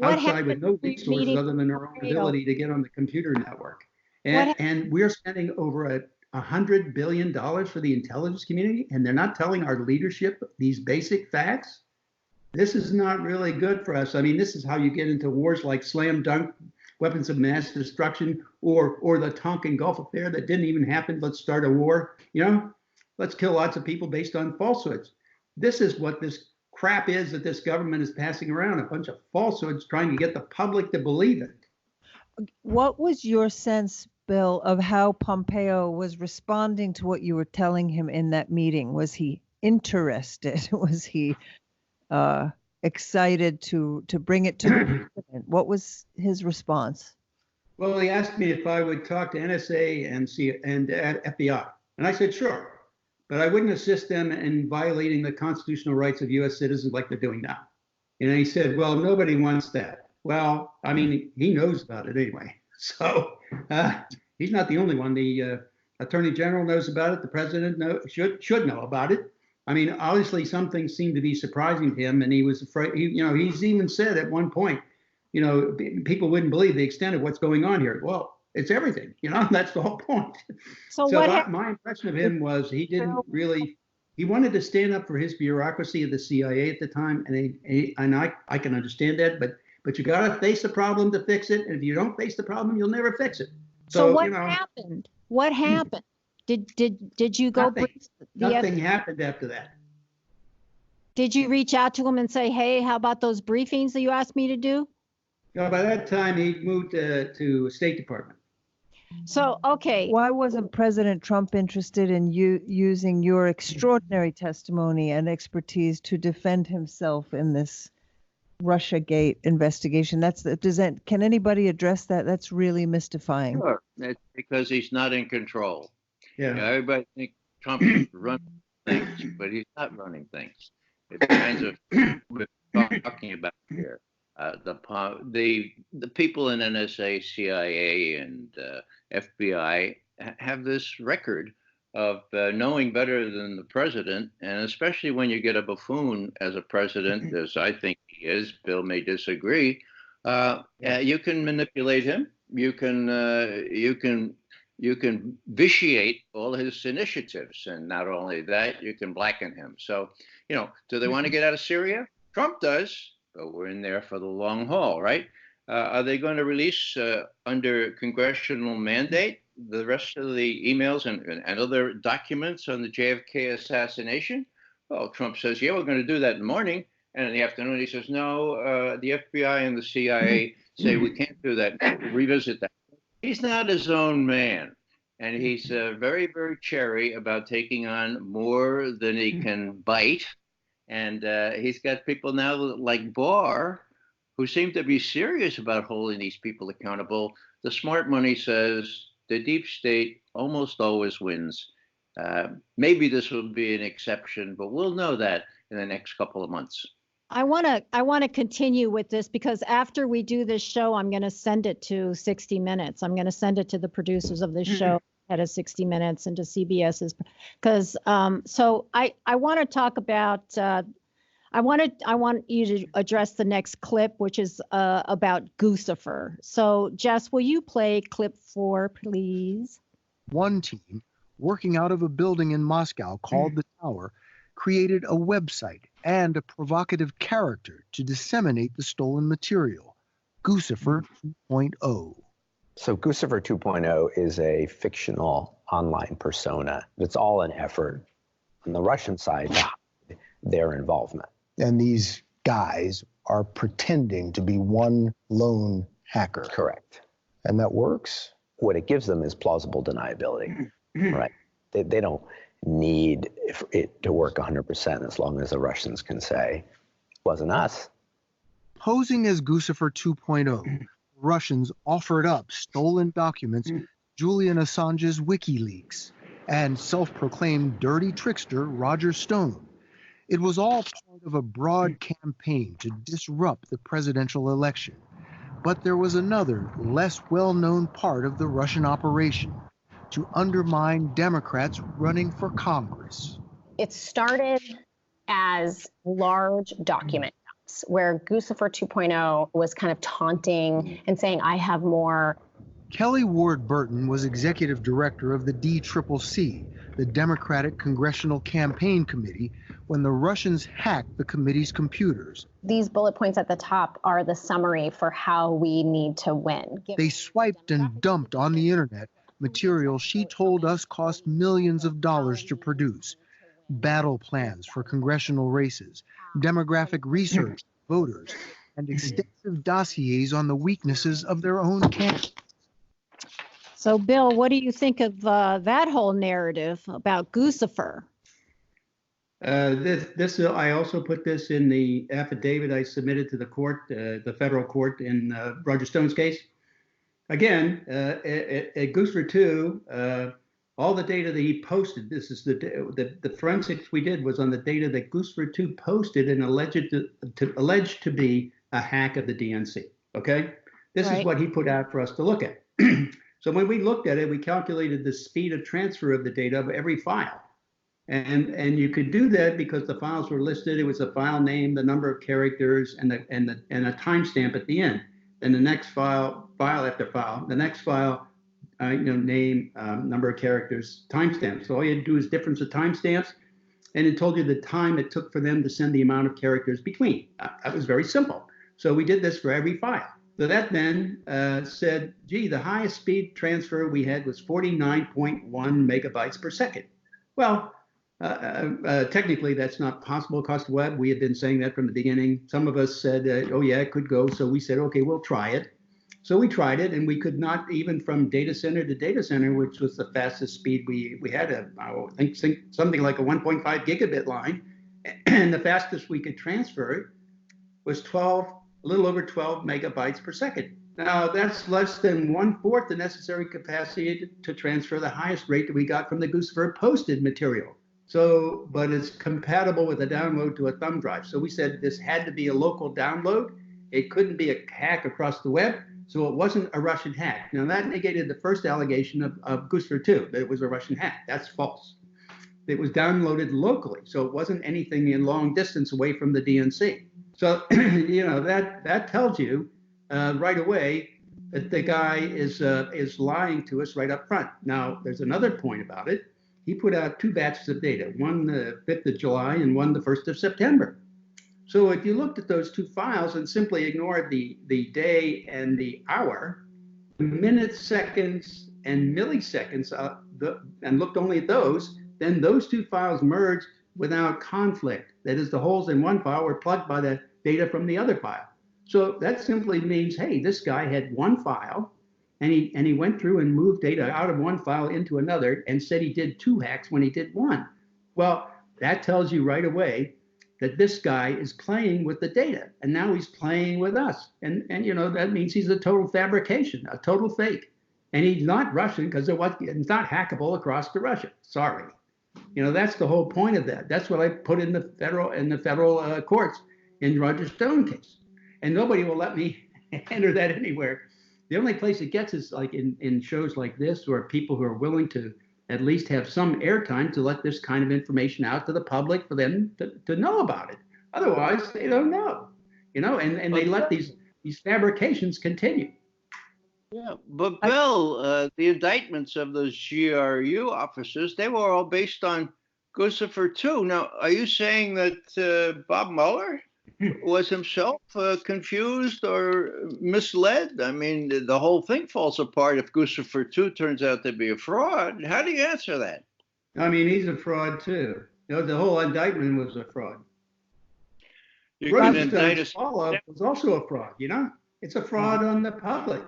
outside with no resources other than our own ability to get on the computer network. And we're spending over $100 billion for the intelligence community, and they're not telling our leadership these basic facts. This is not really good for us. I mean, this is how you get into wars like slam dunk, weapons of mass destruction, or the Tonkin Gulf affair that didn't even happen. Let's start a war, let's kill lots of people based on falsehoods. This is what this crap is that this government is passing around, a bunch of falsehoods trying to get the public to believe it. What was your sense, Bill, of how Pompeo was responding to what you were telling him in that meeting? Was he interested? Was he excited to bring it to the president? What was his response? Well, he asked me if I would talk to NSA and FBI. And I said, sure. But I wouldn't assist them in violating the constitutional rights of U.S. citizens like they're doing now. And he said, well, nobody wants that. Well, I mean, he knows about it anyway. So he's not the only one. The Attorney General knows about it. The President should know about it. I mean, obviously some things seemed to be surprising to him, and he was afraid. He's even said at one point, people wouldn't believe the extent of what's going on here. Well, it's everything. That's the whole point. So My impression of him was he didn't really. He wanted to stand up for his bureaucracy of the CIA at the time, and I can understand that, but you got to face the problem to fix it, and if you don't face the problem, you'll never fix it. So what happened? What happened? Did you go? Nothing happened after that. Did you reach out to him and say, "Hey, how about those briefings that you asked me to do?" By that time, he moved to State Department. So, okay. Why wasn't President Trump interested in using your extraordinary testimony and expertise to defend himself in this Russiagate investigation? Can anybody address that? That's really mystifying. Sure. It's because he's not in control. Yeah. Everybody thinks Trump is running things, but he's not running things. It depends on what we're talking about here. The people in NSA, CIA, and FBI have this record of knowing better than the president, and especially when you get a buffoon as a president, as I think he is. Bill may disagree. You can manipulate him. You can vitiate all his initiatives, and not only that, you can blacken him. So, do they want to get out of Syria? Trump does. But we're in there for the long haul, right? Are they going to release under congressional mandate the rest of the emails and other documents on the JFK assassination? Well, Trump says, yeah, we're going to do that in the morning. And in the afternoon, he says, no, the FBI and the CIA say we can't do that. Revisit that. He's not his own man. And he's very, very chary about taking on more than he can bite. And he's got people now like Barr who seem to be serious about holding these people accountable. The smart money says the deep state almost always wins. Maybe this will be an exception, but we'll know that in the next couple of months. I want to continue with this because after we do this show, I'm going to send it to 60 Minutes. I'm going to send it to the producers of this show. At a 60 Minutes and to CBS's, because so I want to talk about I want you to address the next clip, which is about Guccifer. So Jess, will you play clip 4, please? One team working out of a building in Moscow called the Tower created a website and a provocative character to disseminate the stolen material, Guccifer 2.0. So Guccifer 2.0 is a fictional online persona. It's all an effort on the Russian side to hide their involvement. And these guys are pretending to be one lone hacker. Correct. And that works? What it gives them is plausible deniability, right? They don't need it to work 100% as long as the Russians can say, it wasn't us. Posing as Guccifer 2.0, Russians offered up stolen documents, Julian Assange's WikiLeaks, and self-proclaimed dirty trickster Roger Stone. It was all part of a broad campaign to disrupt the presidential election. But there was another, less well-known part of the Russian operation, to undermine Democrats running for Congress. It started as large document dumps where Guccifer 2.0 was kind of taunting and saying, I have more. Kelly Ward Burton was executive director of the DCCC, the Democratic Congressional Campaign Committee, when the Russians hacked the committee's computers. These bullet points at the top are the summary for how we need to win. They swiped and dumped on the internet material she told us cost millions of dollars to produce. Battle plans for congressional races, demographic research, voters, and extensive dossiers on the weaknesses of their own candidates. So, Bill, what do you think of that whole narrative about Guccifer? I also put this in the affidavit I submitted to the court, the federal court in Roger Stone's case. Again, at Guccifer 2, all the data that he posted, this is the forensics we did was on the data that Guccifer 2 posted and alleged to be a hack of the DNC. Okay, this is what he put out for us to look at. So when we looked at it, we calculated the speed of transfer of the data of every file. And you could do that because the files were listed. It was a file name, the number of characters, and a timestamp at the end. And the next file after file, the next file, name, number of characters, timestamps. So all you had to do is difference of timestamps, and it told you the time it took for them to send the amount of characters between. That was very simple. So we did this for every file. So that then said, gee, the highest speed transfer we had was 49.1 megabytes per second. Well, technically, that's not possible across the web. We had been saying that from the beginning. Some of us said, oh, yeah, it could go. So we said, OK, we'll try it. So we tried it, and we could not, even from data center to data center, which was the fastest speed we had, I think something like a 1.5 gigabit line. And the fastest we could transfer was a little over 12 megabytes per second. Now, that's less than 1/4 the necessary capacity to transfer the highest rate that we got from the Guccifer posted material. So, but it's compatible with a download to a thumb drive. So we said this had to be a local download. It couldn't be a hack across the web. So it wasn't a Russian hack. Now that negated the first allegation of Guccifer 2, that it was a Russian hack. That's false. It was downloaded locally. So it wasn't anything in long distance away from the DNC. So, that tells you right away that the guy is lying to us right up front. Now, there's another point about it. He put out 2 batches of data, one the 5th of July and one the 1st of September. So if you looked at those 2 files and simply ignored the day and the hour, the minutes, seconds, and milliseconds, and looked only at those, then those 2 files merged without conflict. That is, the holes in one file were plugged by the data from the other file. So that simply means, hey, this guy had one file, and he went through and moved data out of one file into another and said he did 2 hacks when he did 1. Well, that tells you right away that this guy is playing with the data, and now he's playing with us. And that means he's a total fabrication, a total fake. And he's not Russian because it's not hackable across to Russia. Sorry. That's the whole point of that. That's what I put in the federal courts in Roger Stone case. And nobody will let me enter that anywhere. The only place it gets is like in shows like this, or people who are willing to at least have some airtime to let this kind of information out to the public for them to know about it. Otherwise, they don't know, and they let these fabrications continue. Yeah, but Bill, the indictments of those GRU officers, they were all based on Guccifer 2. Now, are you saying that Bob Mueller was himself confused or misled? I mean, the whole thing falls apart if Guccifer 2 turns out to be a fraud. How do you answer that? I mean, he's a fraud too. The whole indictment was a fraud. Rosenstone's follow-up was also a fraud. It's a fraud on the public.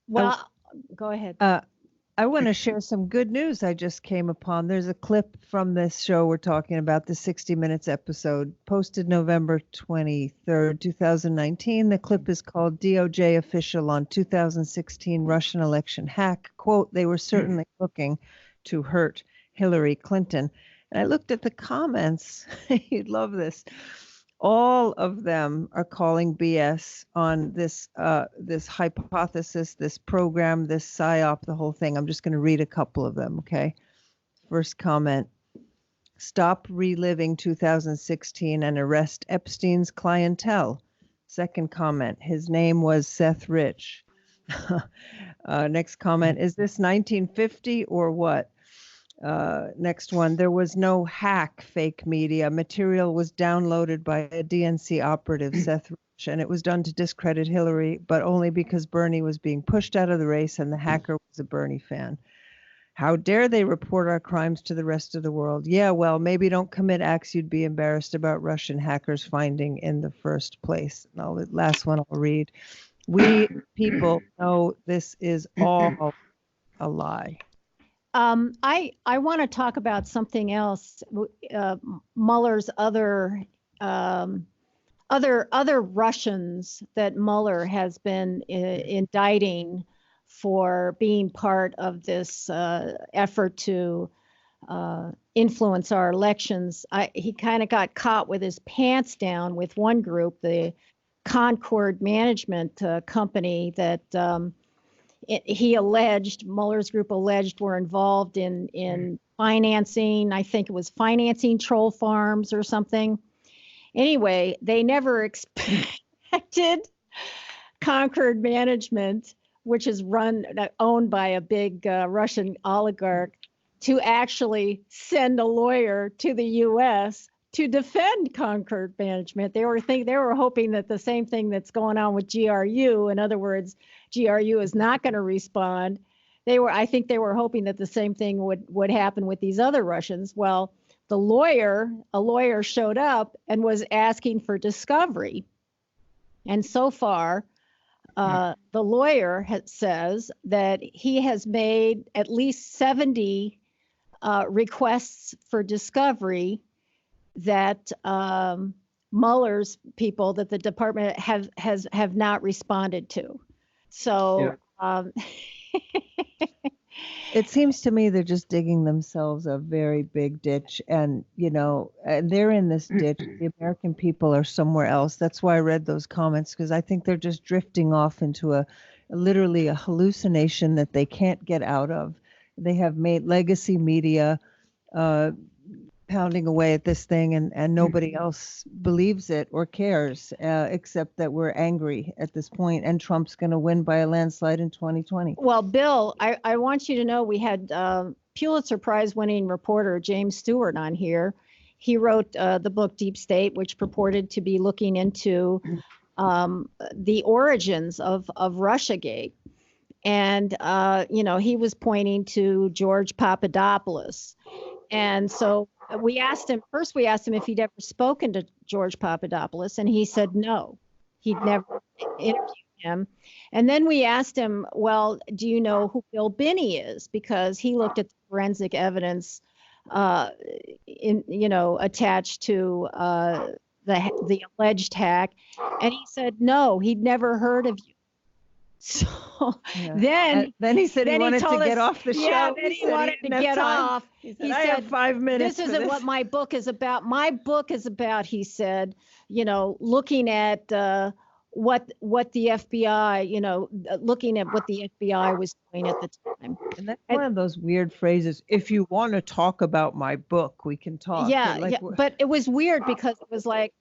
Well, go ahead. I want to share some good news I just came upon. There's a clip from this show we're talking about, the 60 Minutes episode, posted November 23rd, 2019. The clip is called DOJ Official on 2016 Russian Election Hack. Quote, they were certainly looking to hurt Hillary Clinton. And I looked at the comments. You'd love this. All of them are calling BS on this hypothesis, this program, this PSYOP, the whole thing. I'm just going to read a couple of them, okay? First comment, stop reliving 2016 and arrest Epstein's clientele. Second comment, his name was Seth Rich. Next comment, is this 1950 or what? Next one, there was no hack, fake media. Material was downloaded by a DNC operative, Seth Rich, and it was done to discredit Hillary, but only because Bernie was being pushed out of the race and the hacker was a Bernie fan. How dare they report our crimes to the rest of the world? Yeah, well, maybe don't commit acts you'd be embarrassed about Russian hackers finding in the first place. Now, the last one I'll read. We people know this is all a lie. I want to talk about something else. Mueller's other Russians that Mueller has been indicting for being part of this effort to influence our elections. He kind of got caught with his pants down with one group, the Concord Management Company, that Mueller's group alleged were involved in financing. I think it was financing troll farms or something. Anyway, they never expected Concord Management, which is owned by a big Russian oligarch, to actually send a lawyer to the U.S. to defend Concord Management. They were hoping that the same thing that's going on with GRU, in other words, GRU is not going to respond. I think they were hoping that the same thing would happen with these other Russians. Well, a lawyer showed up and was asking for discovery. And so far, the lawyer says that he has made at least 70 requests for discovery that Mueller's people, that the department have not responded to. So it seems to me they're just digging themselves a very big ditch, and they're in this ditch. The American people are somewhere else. That's why I read those comments, because I think they're just drifting off into literally a hallucination that they can't get out of. They have made legacy media pounding away at this thing, and nobody else believes it or cares, except that we're angry at this point, and Trump's going to win by a landslide in 2020. Well, Bill, I want you to know we had Pulitzer Prize winning reporter James Stewart on here. He wrote the book Deep State, which purported to be looking into the origins of Russiagate. And, he was pointing to George Papadopoulos. And so we asked him if he'd ever spoken to George Papadopoulos, and he said no, he'd never interviewed him. And then we asked him, well, do you know who Bill Binney is? Because he looked at the forensic evidence attached to the alleged hack, and he said no, he'd never heard of you. So then he said he wanted to get off the show. Yeah, then he wanted to get off. He said, I have 5 minutes. This isn't what my book is about. My book is about, he said, looking at what the FBI, looking at what the FBI was doing at the time. And that's one of those weird phrases. If you want to talk about my book, we can talk. But it was weird because it was like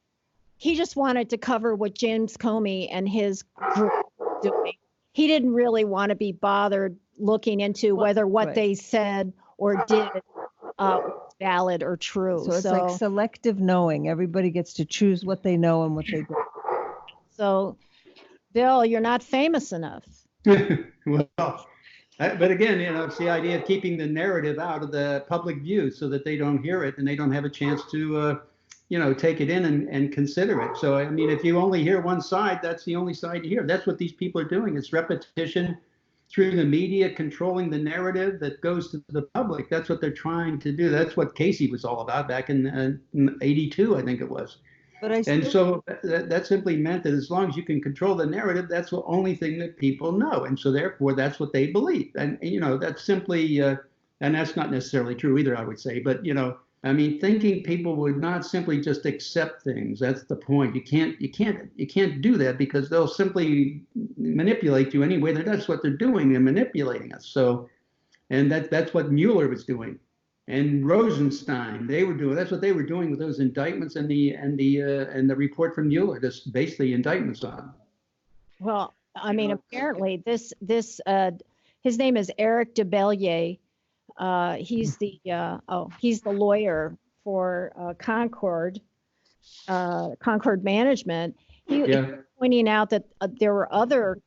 he just wanted to cover what James Comey and his group were doing. He didn't really want to be bothered looking into whether what they said or did was valid or true. So it's like selective knowing. Everybody gets to choose what they know and what they do. So, Bill, you're not famous enough. Well, but again, it's the idea of keeping the narrative out of the public view so that they don't hear it and they don't have a chance to take it in and consider it. So, I mean, if you only hear one side, that's the only side you hear. That's what these people are doing. It's repetition through the media, controlling the narrative that goes to the public. That's what they're trying to do. That's what Casey was all about back in 82, I think it was. And so that simply meant that as long as you can control the narrative, that's the only thing that people know. And so therefore, that's what they believe. And, that's simply, and that's not necessarily true either, I would say. But, thinking people would not simply just accept things. That's the point. You can't do that because they'll simply manipulate you anyway. That's what they're doing. They're manipulating us. So, and that's what Mueller was doing, and Rosenstein. That's what they were doing with those indictments and the report from Mueller. Just basically indictments on them. Well, apparently his name is Eric DeBellier. He's the lawyer for Concord Management. He was pointing out that there were other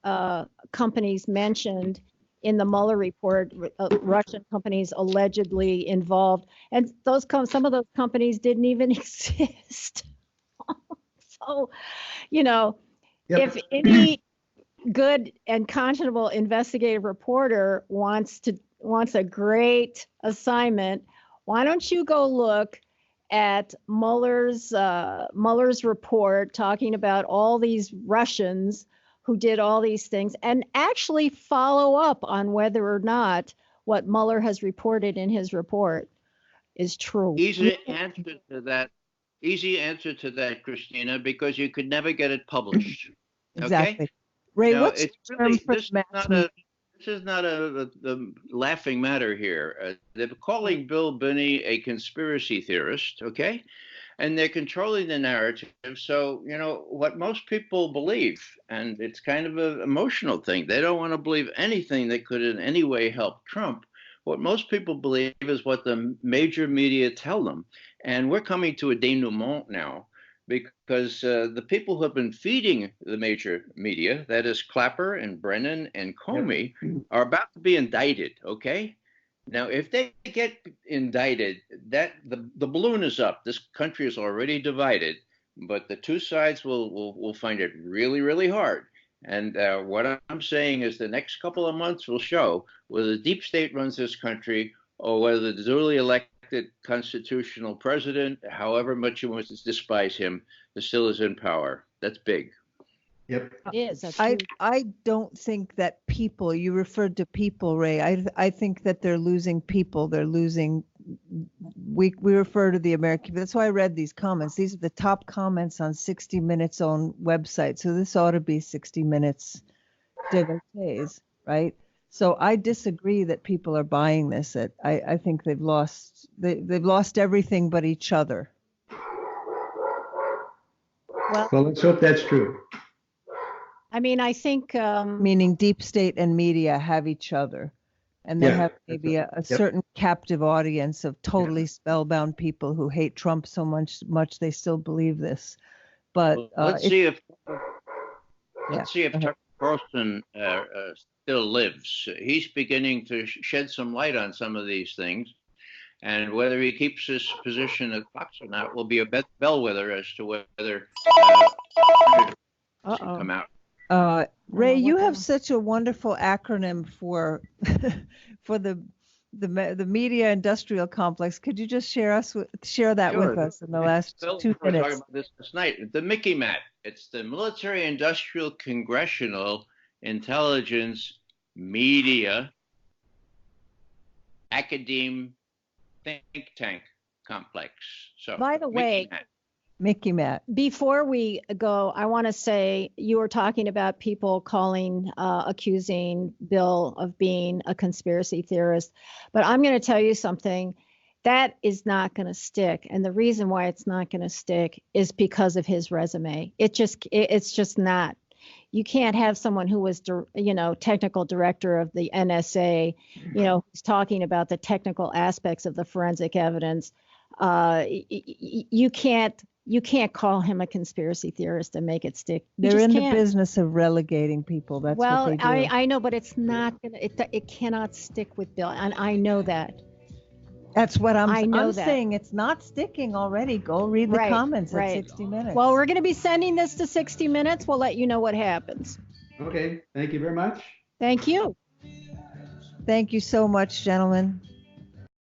companies mentioned in the Mueller report, Russian companies allegedly involved, and some of those companies didn't even exist. So, if any good and conscionable investigative reporter wants a great assignment, why don't you go look at Mueller's report talking about all these Russians who did all these things and actually follow up on whether or not what Mueller has reported in his report is true. Easy answer to that, Kristina, because you could never get it published. Exactly. Okay? Ray, Now, what's the term for this mass media? is not a laughing matter here. They're calling Bill Binney a conspiracy theorist, okay? And they're controlling the narrative. So, you know, what most people believe, and it's kind of an emotional thing, they don't want to believe anything that could in any way help Trump. What most people believe is what the major media tell them. And we're coming to a denouement now, because the people who have been feeding the major media, that is Clapper and Brennan and Comey, are about to be indicted, okay? Now, if they get indicted, that the balloon is up. This country is already divided, but the two sides will find it really, really hard. And what I'm saying is the next couple of months will show whether the deep state runs this country or whether the duly elected constitutional president, however much you want to despise him, still is in power. That's big. Yep. It is. That's I don't think that people, you referred to people, Ray. I think that they're losing people. They're losing, we refer to the American, that's why I read these comments. These are the top comments on 60 Minutes own website. So this ought to be 60 Minutes devotees, right? So I disagree that people are buying this. I think they've lost everything but each other. Well, let's hope that's true. I mean, I think meaning deep state and media have each other, and they have maybe a certain captive audience of totally spellbound people who hate Trump so much they still believe this. But let's see if Tucker Carlson still lives. He's beginning to shed some light on some of these things, and whether he keeps his position at Fox or not will be a bellwether as to whether come out. Ray, you have such a wonderful acronym for the media industrial complex. Could you just share that with us in the last 2 minutes? We were talking about this night. The Mickey Mat. It's the Military Industrial Congressional Intelligence Media Academe Think Tank Complex. So, by the way, Mickey Mat. Before we go, I want to say you were talking about people accusing Bill of being a conspiracy theorist, but I'm going to tell you something. That is not going to stick, and the reason why it's not going to stick is because of his resume. It's just not. You can't have someone who was, technical director of the NSA, who's talking about the technical aspects of the forensic evidence. You can't call him a conspiracy theorist and make it stick. They're in the business of relegating people. That's what they do. I know, but it's not gonna. It cannot stick with Bill, and I know that. That's what I'm saying. It's not sticking already. Go read the comments at 60 Minutes. Well, we're going to be sending this to 60 Minutes. We'll let you know what happens. Okay. Thank you very much. Thank you. Thank you so much, gentlemen.